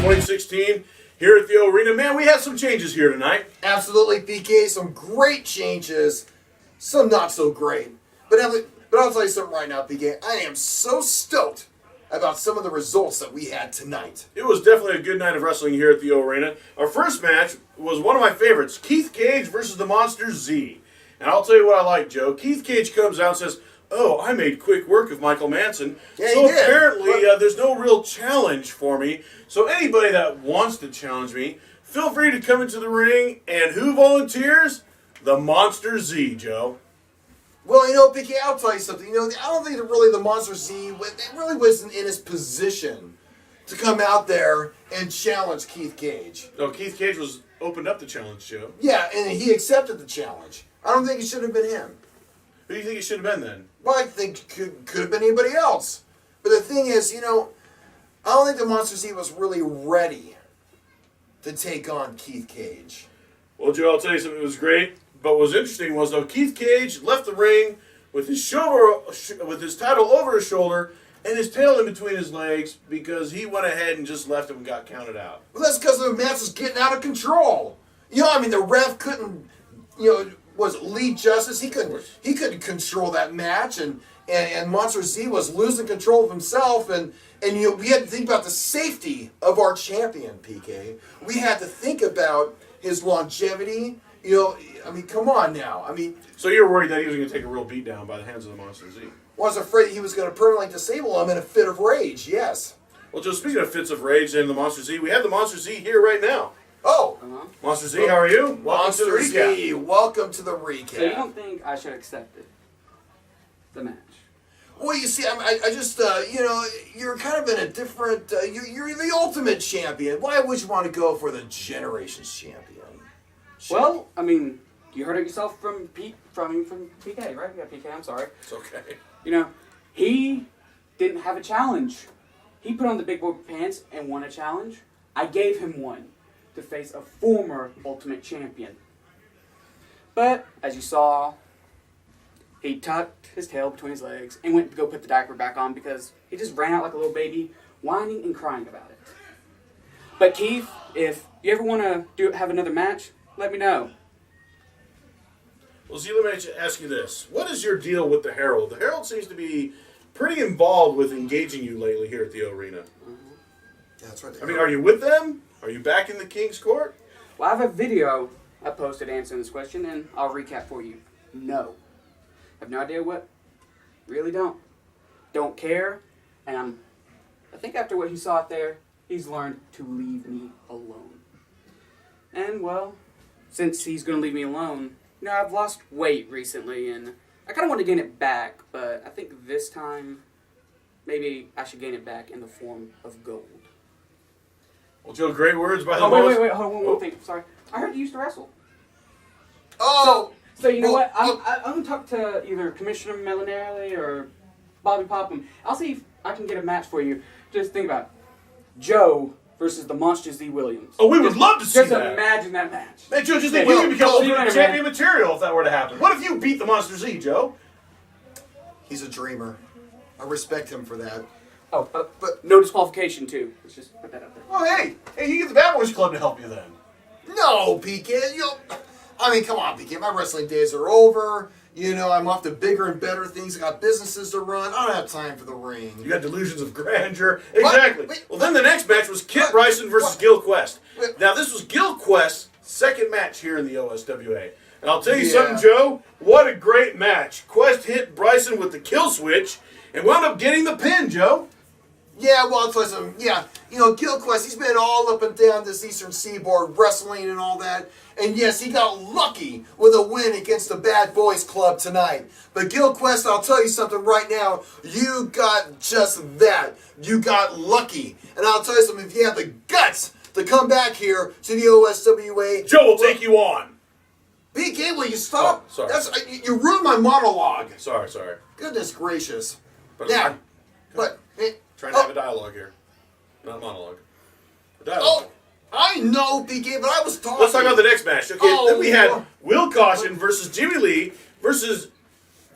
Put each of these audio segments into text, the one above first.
2016 here at the arena. Man, we have some changes here tonight. Absolutely, PK. Some great changes, some not so great. But I'll tell you something right now, PK. I am so stoked about some of the results that we had tonight. It was definitely a good night of wrestling here at the arena. Our first match was one of my favorites, Keith Cage versus the Monster Z. And I'll tell you what I like, Joe. Keith Cage comes out and says, "Oh, I made quick work of Michael Manson." Yeah, so he did. apparently there's no real challenge for me. So anybody that wants to challenge me, feel free to come into the ring. And who volunteers? The Monster Z, Joe. Well, PK, I'll tell you something. I don't think that really the Monster Z, it really wasn't in his position to come out there and challenge Keith Cage. No, Keith Cage was opened up the challenge, Joe. Yeah, and he accepted the challenge. I don't think it should have been him. Who do you think it should have been then? Well, I think could have been anybody else. But the thing is, I don't think the Monster Z was really ready to take on Keith Cage. Well, Joe, I'll tell you something. It was great. But what was interesting was, though, Keith Cage left the ring with his title over his shoulder and his tail in between his legs because he went ahead and just left him and got counted out. Well, that's because the match was getting out of control. The ref couldn't, was lead justice. He couldn't control that match, and Monster Z was losing control of himself, and we had to think about the safety of our champion, PK. We had to think about his longevity. Come on now. So you're worried that he was going to take a real beat down by the hands of the Monster Z? Well, I was afraid he was going to permanently disable him in a fit of rage, yes. Well, Joe, speaking of fits of rage and the Monster Z, we have the Monster Z here right now. Oh. Monster Z, how are you? Welcome to the recap. Z, welcome to the recap. So you don't think I should accept it? The match? Well, you see, I just, you're kind of in a different, you're the ultimate champion. Why would you want to go for the Generations champion? Well, you heard it yourself from PK, right? Yeah, PK, I'm sorry. It's okay. He didn't have a challenge. He put on the big boy pants and won a challenge. I gave him one to face a former Ultimate Champion. But, as you saw, he tucked his tail between his legs and went to go put the diaper back on because he just ran out like a little baby, whining and crying about it. But Keith, if you ever want to have another match, let me know. Well, Z, let me ask you this. What is your deal with the Herald? The Herald seems to be pretty involved with engaging you lately here at the arena. Yeah, that's right. Are you with them? Are you back in the King's Court? Well, I have a video I posted answering this question, and I'll recap for you. No. I have no idea what. Really don't. Don't care. And I think after what he saw out there, he's learned to leave me alone. And, well, since he's going to leave me alone, I've lost weight recently, and I kind of want to gain it back, but I think this time, maybe I should gain it back in the form of gold. Well, Joe, great words by the most... Wait, hold on, one thing. Sorry. I heard you used to wrestle. Oh! So you know what? I'm going to talk to either Commissioner Melinelli or Bobby Popham. I'll see if I can get a match for you. Just think about it. Joe versus the Monster Z Williams. Oh, we would love to see that. Just imagine that match. Hey, Joe, just think you could become Ultimate Champion material if that were to happen. What if you beat the Monster Z, Joe? He's a dreamer. I respect him for that. Oh, but no disqualification, too. Let's just put that out there. Oh, hey, you get the Bad Boys Club to help you then. No, PK. Come on, PK. My wrestling days are over. I'm off to bigger and better things. I got businesses to run. I don't have time for the ring. You got delusions of grandeur. Exactly. Well, then the next match was Kit Bryson versus Gil Quest. Now, this was Gil Quest's second match here in the OSWA. And I'll tell you something, Joe. What a great match. Quest hit Bryson with the kill switch and wound up getting the pin, Joe. Yeah, well, I'll tell you something. Yeah, Gil Quest, he's been all up and down this Eastern Seaboard, wrestling and all that. And yes, he got lucky with a win against the Bad Boys Club tonight. But Gil Quest, I'll tell you something right now. You got just that. You got lucky. And I'll tell you something, if you have the guts to come back here to the OSWA... Joe will take you on. PK, will you stop? Oh, sorry. You ruined my monologue. Sorry. Goodness gracious. Trying to have a dialogue here. Not a monologue. A dialogue. Oh, I know, PK, but I was talking. Let's talk about the next match. Okay, then we had Will Caution versus Jimmy Lee versus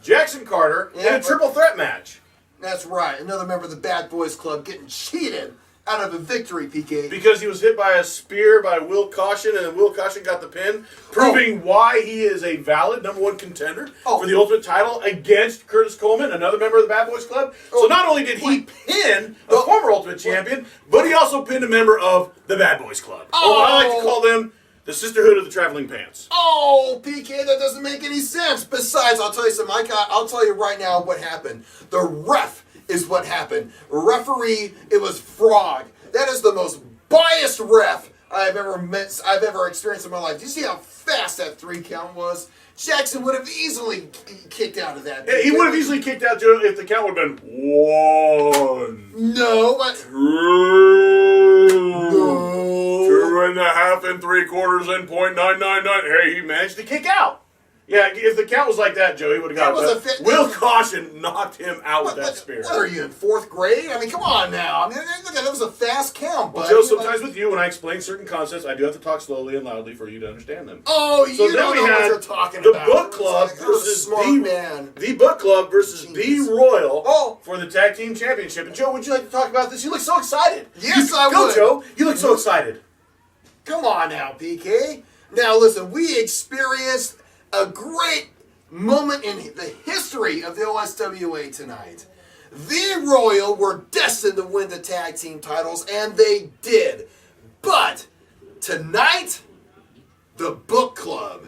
Jackson Carter in a triple threat match. That's right. Another member of the Bad Boys Club getting cheated out of a victory, PK? Because he was hit by a spear by Will Caution, and then Will Caution got the pin, proving why he is a valid #1 contender for the Ultimate title against Curtis Coleman, another member of the Bad Boys Club. So not only did he pin a former Ultimate champion, but he also pinned a member of the Bad Boys Club. Or what I like to call them, the Sisterhood of the Traveling Pants. Oh, PK, that doesn't make any sense. Besides, I'll tell you something. I'll tell you right now what happened. The ref is what happened. Referee, it was Frog. That is the most biased ref I've ever experienced in my life. Do you see how fast that 3 count was? Jackson would have easily kicked out of that. Yeah, he would have easily kicked out, Joe, if the count would have been 1. No, but 2. 2.5 3/4 and .999. Hey, he managed to kick out. Yeah, if the count was like that, Joe, he would have got it. Will Caution knocked him out with that spear. What are you, in 4th grade? I mean, come on now. I mean, that was a fast count, buddy. Well, Joe, sometimes with you, when I explain certain concepts, I do have to talk slowly and loudly for you to understand them. Oh, you don't know what you're talking about. The Book Club versus the Book Club versus the Royal for the Tag Team Championship. And Joe, would you like to talk about this? You look so excited. Yes, I would. Go, Joe. You look so excited. Come on now, PK. Now, listen, we experienced a great moment in the history of the OSWA tonight. The Royal were destined to win the tag team titles, and they did. But tonight, the Book Club.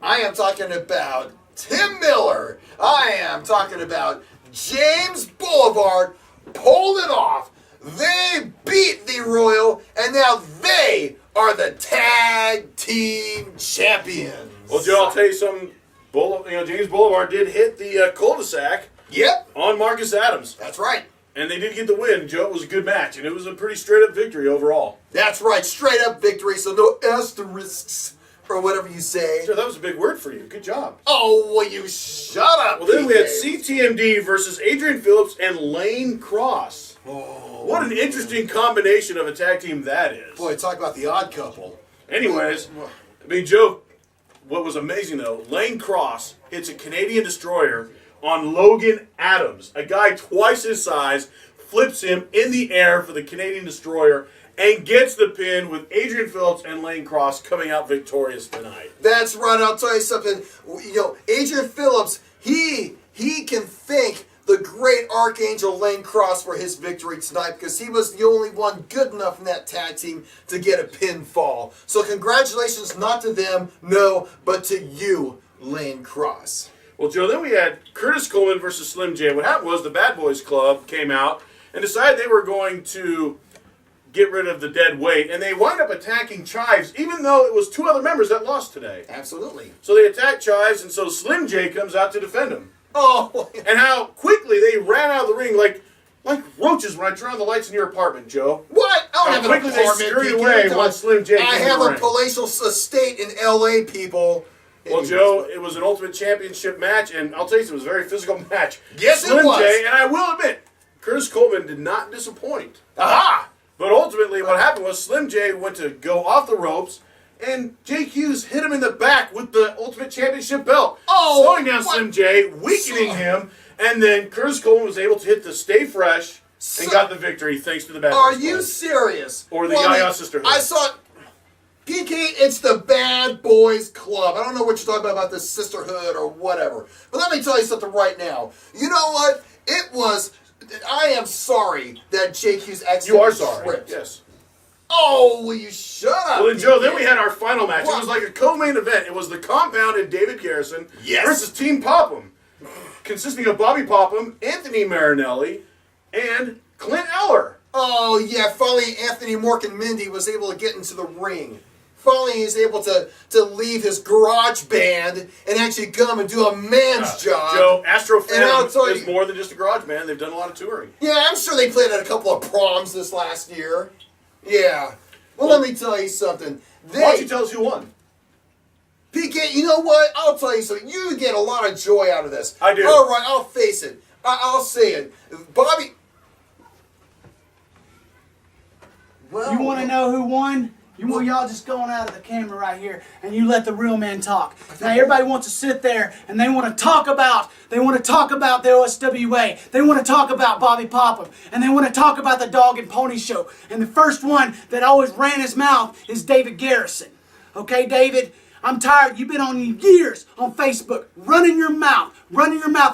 I am talking about Tim Miller. I am talking about James Boulevard pulled it off. They beat the Royal, and now they are the tag team champions. Well, Joe, I'll tell you something. James Boulevard did hit the cul-de-sac. Yep. On Marcus Adams. That's right. And they did get the win, Joe. It was a good match, and it was a pretty straight-up victory overall. That's right. Straight-up victory, so no asterisks or whatever you say. Sure, that was a big word for you. Good job. Oh, well, you shut up, Well, then we had PK. CTMD versus Adrian Phillips and Lane Cross. Oh. What an interesting combination of a tag team that is. Boy, talk about the odd couple. Anyways, I mean, Joe, what was amazing, though, Lane Cross hits a Canadian Destroyer on Logan Adams. A guy twice his size flips him in the air for the Canadian Destroyer and gets the pin with Adrian Phillips and Lane Cross coming out victorious tonight. That's right. I'll tell you something. Adrian Phillips, he can thank the great Archangel Lane Cross for his victory tonight because he was the only one good enough in that tag team to get a pinfall. So congratulations not to them, no, but to you, Lane Cross. Well, Joe, then we had Curtis Coleman versus Slim J. What happened was the Bad Boys Club came out and decided they were going to get rid of the dead weight, and they wound up attacking Chives, even though it was 2 other members that lost today. Absolutely. So they attacked Chives, and so Slim J comes out to defend him. Oh, and how quickly they ran out of the ring like roaches when I turn on the lights in your apartment, Joe. What? I don't have an apartment. How quickly they scurried away once Slim J came I have in the a ring. palatial estate in L.A., people. Well, Joe, it was an Ultimate Championship match, and I'll tell you, it was a very physical match. Yes, Slim it was. J, and I will admit, Curtis Coleman did not disappoint. Aha! But ultimately, what happened was Slim J went to go off the ropes, and Jake Hughes hit him in the back with the Ultimate Championship belt, slowing down Slim J, weakening him, and then Curtis Coleman was able to hit the Stay Fresh and got the victory thanks to the Bad Boys Are Club. you serious? Or the Yaya Sisterhood. I saw it. PK, it's the Bad Boys Club. I don't know what you're talking about, the sisterhood or whatever. But let me tell you something right now. You know what? I am sorry that Jake Hughes accidentally You are sorry. tripped. Yes. Oh, will you shut up? Well, then, Joe, PK? then we had our final match. What? It was like a co-main event. It was the Compound and David Garrison Yes. versus Team Popham, consisting of Bobby Popham, Anthony Marinelli, and Clint Eller. Oh, yeah, finally Anthony Morgan-Mindy was able to get into the ring. Finally, he's able to leave his garage band and actually come and do a man's job. Joe, Astro Phantom tell is more than just a garage band. They've done a lot of touring. Yeah, I'm sure they played at a couple of proms this last year. Yeah. Well, let me tell you something. Why don't you tell us who won? PK, you know what? I'll tell you something. You get a lot of joy out of this. I do. All right, I'll face it. I'll say it. Bobby... Well, You want to know who won? Y'all just going out of the camera right here, and you let the real men talk. Now everybody wants to sit there and they want to talk about the OSWA. They want to talk about Bobby Popham, and they want to talk about the Dog and Pony Show. And the first one that always ran his mouth is David Garrison. Okay, David, I'm tired. You've been on years on Facebook running your mouth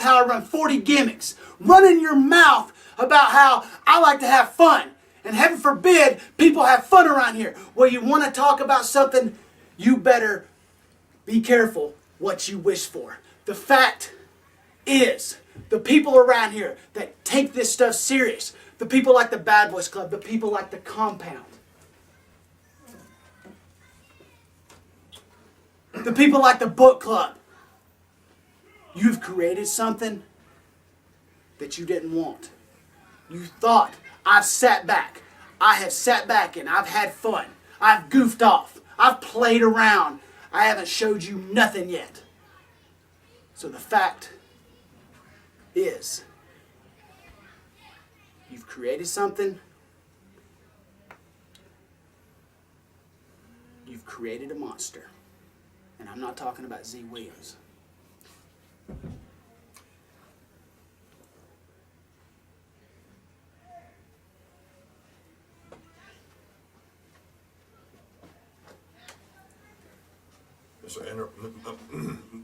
how I run 40 gimmicks, running your mouth about how I like to have fun. And heaven forbid people have fun around here. Well, you want to talk about something, you better be careful what you wish for. The fact is, the people around here that take this stuff serious, the people like the Bad Boys Club, the people like the Compound, the people like the Book Club, you've created something that you didn't want. You thought, I have sat back and I've had fun. I've goofed off. I've played around. I haven't showed you nothing yet. So the fact is, you've created something. You've created a monster. And I'm not talking about Z. Williams.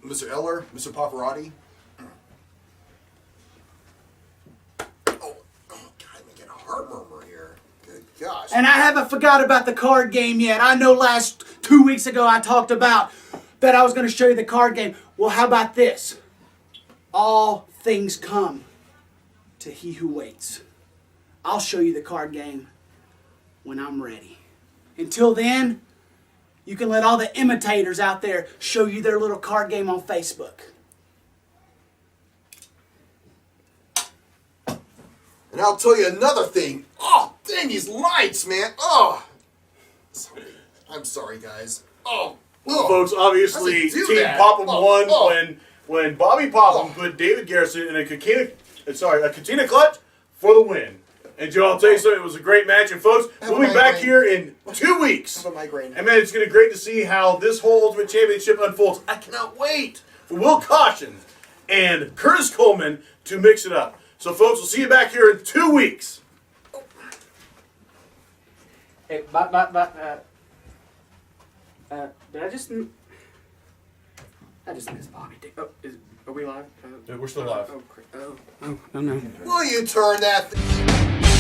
Mr. Eller, Mr. Pavarotti. Oh, God, I'm getting a heart murmur here. Good gosh. And I haven't forgot about the card game yet. I know 2 weeks ago I talked about that I was going to show you the card game. Well, how about this? All things come to he who waits. I'll show you the card game when I'm ready. Until then, you can let all the imitators out there show you their little card game on Facebook. And I'll tell you another thing. Oh, dang these lights, man. Oh. Sorry. I'm sorry, guys. Oh. Well, folks, obviously, Team Popham won when Bobby Popham put David Garrison in a Katina clutch for the win. And Joe, I'll tell you something, it was a great match. And folks, we'll be back here in 2 weeks. And man, it's going to be great to see how this whole Ultimate Championship unfolds. I cannot wait for Will Caution and Curtis Coleman to mix it up. So folks, we'll see you back here in 2 weeks. Hey, did I just missed Bobby. Oh, are we live? We're still live. Oh, no. Will you turn that thing?